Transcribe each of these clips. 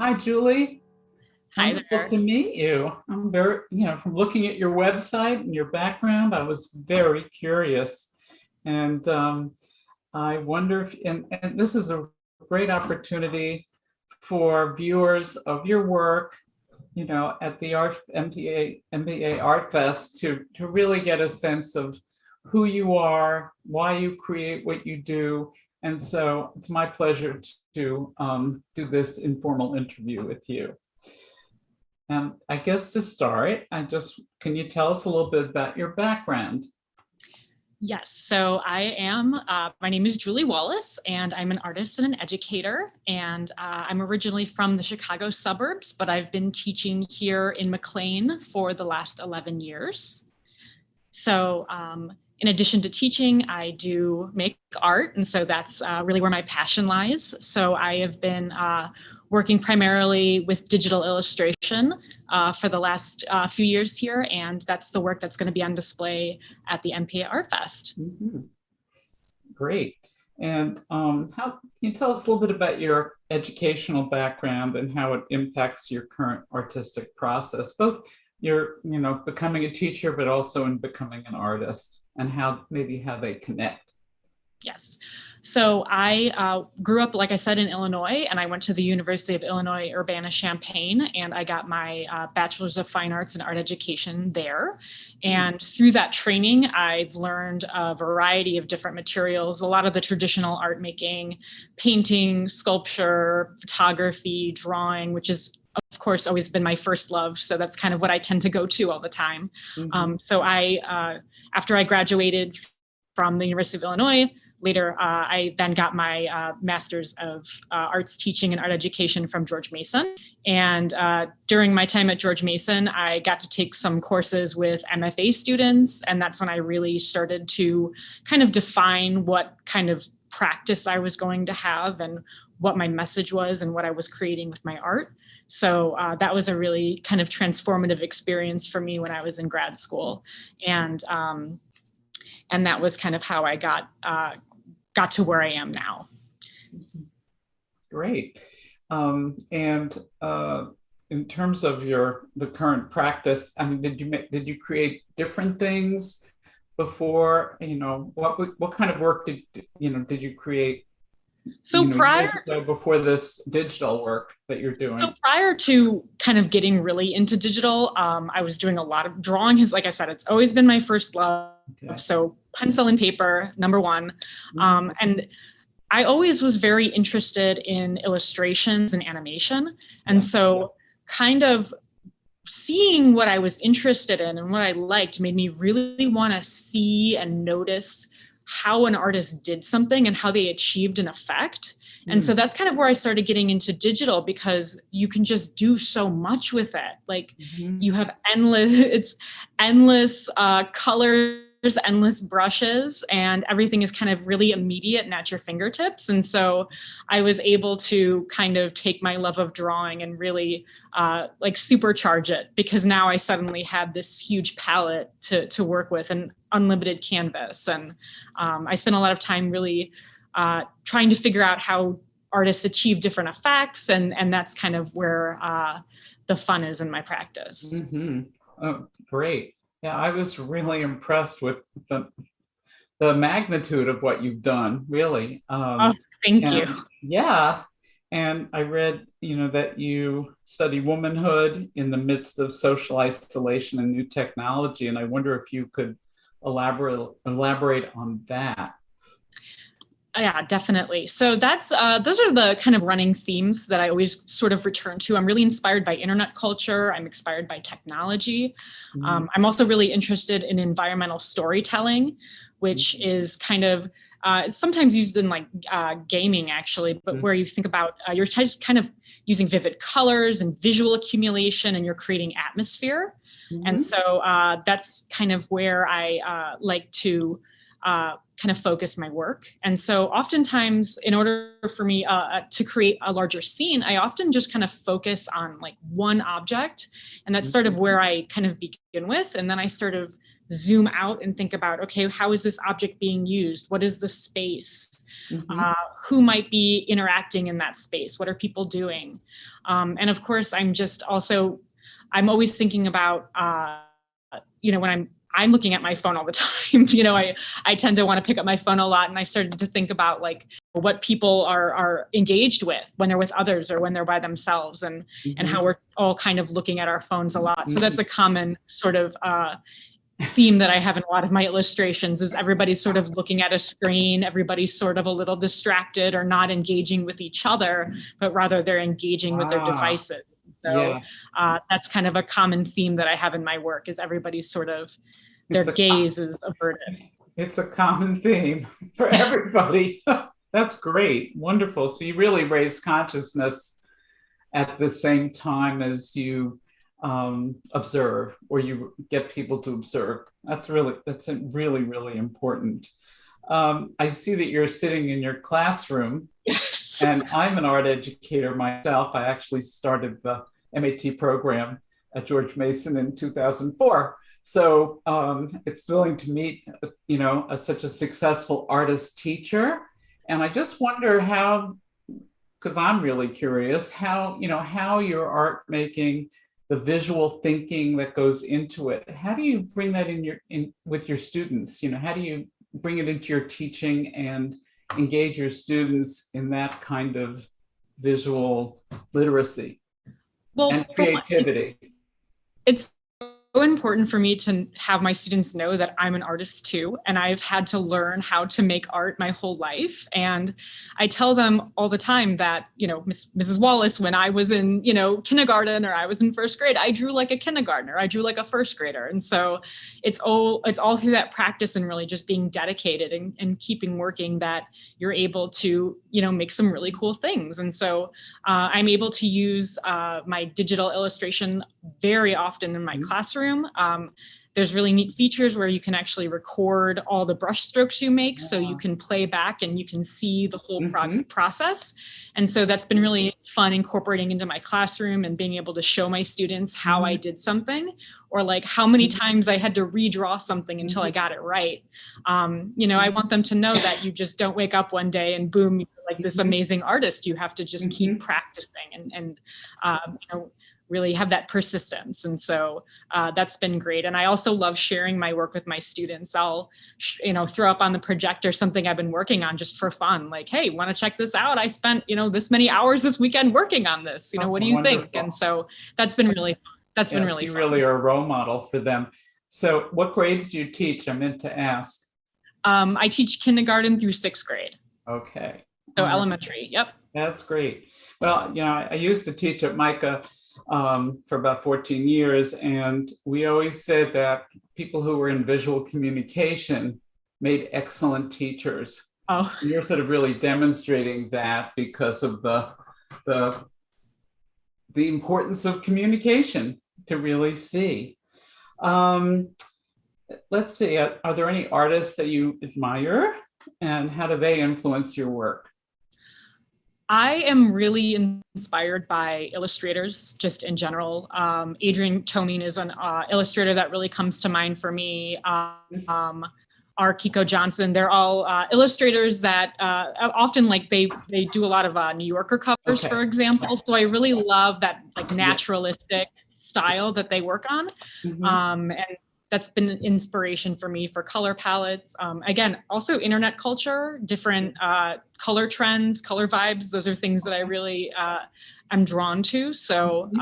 Hi, Julie. Hi Wonderful there. to meet you. I'm very, from looking at your website and your background, I was very curious. And I wonder if, and this is a great opportunity for viewers of your work, at the MPA Art Fest to really get a sense of who you are, why you create what you do. And so it's my pleasure to do this informal interview with you. And I guess to start, can you tell us a little bit about your background? Yes, so my name is Julie Wallace, and I'm an artist and an educator. And I'm originally from the Chicago suburbs, but I've been teaching here in McLean for the last 11 years. So, in addition to teaching, I do make art, and so that's really where my passion lies. So, I have been working primarily with digital illustration for the last few years here, and that's the work that's going to be on display at the MPAartfest. Mhm. Great. And how can you tell us a little bit about your educational background and how it impacts your current artistic process, both becoming a teacher, but also in becoming an artist, and how they connect? Yes. So I grew up, like I said, in Illinois, and I went to the University of Illinois Urbana-Champaign, and I got my Bachelor's of Fine Arts in Art Education there. And through that training, I've learned a variety of different materials, a lot of the traditional art making, painting, sculpture, photography, drawing, which is of course always been my first love. So that's kind of what I tend to go to all the time. After I graduated from the University of Illinois, later, I then got my Master's of Arts Teaching and Art Education from George Mason. And during my time at George Mason, I got to take some courses with MFA students. And that's when I really started to kind of define what kind of practice I was going to have and what my message was and what I was creating with my art. So that was a really kind of transformative experience for me when I was in grad school. And that was kind of how I got to where I am now. Great. And in terms of the current practice, I mean, did you create different things before? What kind of work did you create? So Years ago, before this digital work that you're doing. So prior to kind of getting really into digital, I was doing a lot of drawing. Like I said, it's always been my first love. Okay. So pencil and paper, number one. And I always was very interested in illustrations and animation. And so kind of seeing what I was interested in and what I liked made me really want to see and notice how an artist did something and how they achieved an effect. And so that's kind of where I started getting into digital, because you can just do so much with it. Like you have endless colors, endless brushes, and everything is kind of really immediate and at your fingertips. And so I was able to kind of take my love of drawing and really like supercharge it, because now I suddenly had this huge palette to work with and unlimited canvas. And I spent a lot of time really trying to figure out how artists achieve different effects. And that's kind of where the fun is in my practice. Oh, great. Yeah, I was really impressed with the magnitude of what you've done, really. Thank you. Yeah. And I read, that you study womanhood in the midst of social isolation and new technology. And I wonder if you could elaborate on that. Yeah, definitely. So those are the kind of running themes that I always sort of return to. I'm really inspired by internet culture. I'm inspired by technology. I'm also really interested in environmental storytelling, which is kind of sometimes used in like gaming, actually, but where you think about you're kind of using vivid colors and visual accumulation, and you're creating atmosphere. And so that's kind of where I like to kind of focus my work. And so oftentimes, in order for me to create a larger scene, I often just kind of focus on like one object. And that's sort of where I kind of begin with. And then I sort of zoom out and think about, okay, how is this object being used? What is the space? Who might be interacting in that space? What are people doing? And of course, I'm always thinking about, when I'm looking at my phone all the time. I tend to want to pick up my phone a lot, and I started to think about like what people are engaged with when they're with others or when they're by themselves, and how we're all kind of looking at our phones a lot. So that's a common sort of theme that I have in a lot of my illustrations, is everybody's sort of looking at a screen, everybody's sort of a little distracted or not engaging with each other, but rather they're engaging with their devices. So that's kind of a common theme that I have in my work, is everybody's sort of, their gaze is averted. It's a common theme for everybody. That's great. Wonderful. So you really raise consciousness at the same time as you observe, or you get people to observe. That's really, really important. I see that you're sitting in your classroom. Yes. And I'm an art educator myself. I actually started the MAT program at George Mason in 2004. So it's thrilling to meet, such a successful artist teacher. And I just wonder how, because I'm really curious, how your art making, the visual thinking that goes into it, how do you bring that in with your students? How do you bring it into your teaching and engage your students in that kind of visual literacy and creativity? It's so important for me to have my students know that I'm an artist too, and I've had to learn how to make art my whole life. And I tell them all the time that, Mrs. Wallace, when I was in, kindergarten, or I was in first grade, I drew like a kindergartner, I drew like a first grader. And so it's all through that practice and really just being dedicated and keeping working that you're able to, make some really cool things. And so I'm able to use my digital illustration very often in my classroom. There's really neat features where you can actually record all the brush strokes you make, so you can play back and you can see the whole process. And so that's been really fun, incorporating into my classroom and being able to show my students how I did something, or like how many times I had to redraw something until I got it right. I want them to know that you just don't wake up one day and boom, you're like this amazing artist. You have to just keep practicing and really have that persistence. And so that's been great. And I also love sharing my work with my students. I'll, throw up on the projector something I've been working on just for fun. Like, hey, want to check this out? I spent, this many hours this weekend working on this. What do you think? And so that's been really fun. That's been really fun. You really are a role model for them. So what grades do you teach? I meant to ask. I teach kindergarten through 6th grade. Okay. So elementary. Yep. That's great. Well, I used to teach at Micah for about 14 years. And we always said that people who were in visual communication made excellent teachers. Oh, and you're sort of really demonstrating that because of the importance of communication to really see. Let's see, are there any artists that you admire, and how do they influence your work? I am really inspired by illustrators just in general. Adrian Tomine is an illustrator that really comes to mind for me. R. Kiko Johnson, they're all illustrators that often they do a lot of New Yorker covers, for example. So I really love that naturalistic style that they work on. And that's been an inspiration for me for color palettes. Again, also internet culture, different color trends, color vibes. Those are things that I really am drawn to. So,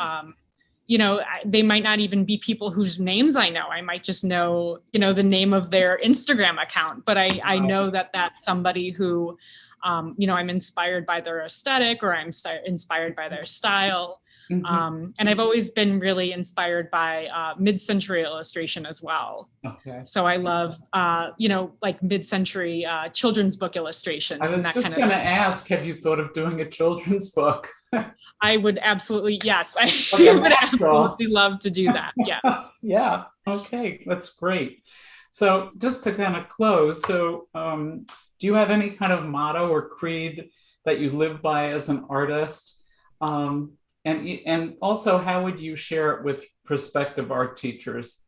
they might not even be people whose names I know. I might just know, the name of their Instagram account, but I know that that's somebody who, I'm inspired by their aesthetic, or I'm inspired by their style. And I've always been really inspired by mid-century illustration as well. Okay. So I love, mid-century children's book illustrations. I was just going to ask, have you thought of doing a children's book? I would absolutely, yes. I would absolutely love to do that, yes. Yeah, okay, that's great. So just to kind of close, so do you have any kind of motto or creed that you live by as an artist? And also, how would you share it with prospective art teachers?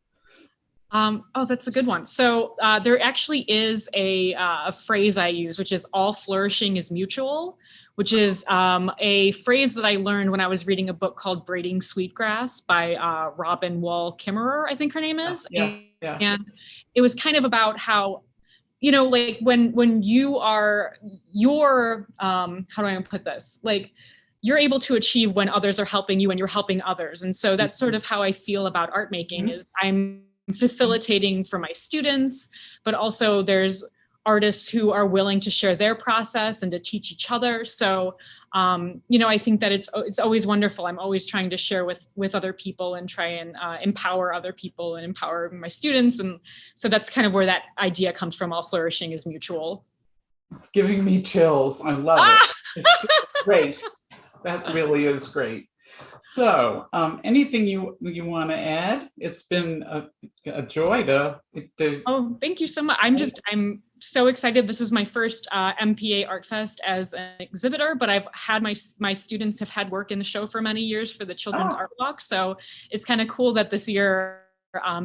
Oh, that's a good one. So there actually is a phrase I use, which is all flourishing is mutual, which is a phrase that I learned when I was reading a book called Braiding Sweetgrass by Robin Wall Kimmerer, I think her name is. Yeah, yeah. And it was kind of about how, like when you are how do I put this? Like you're able to achieve when others are helping you and you're helping others. And so that's sort of how I feel about art making is I'm facilitating for my students, but also there's artists who are willing to share their process and to teach each other. So, I think that it's always wonderful. I'm always trying to share with other people and try and empower other people and empower my students. And so that's kind of where that idea comes from. All flourishing is mutual. It's giving me chills. I love it. It's great. That really is great. So, anything you want to add? It's been a joy to. Oh, thank you so much. I'm so excited. This is my first MPAartfest as an exhibitor, but I've had my students have had work in the show for many years for the Children's Art Walk. So it's kind of cool that this year,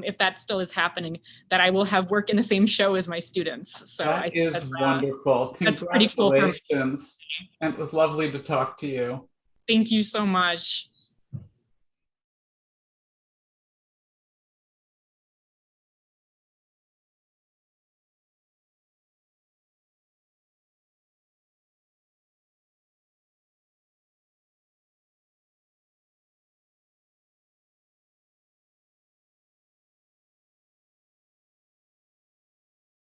if that still is happening, that I will have work in the same show as my students. So that is wonderful. Congratulations. That's pretty cool for me. And it was lovely to talk to you. Thank you so much.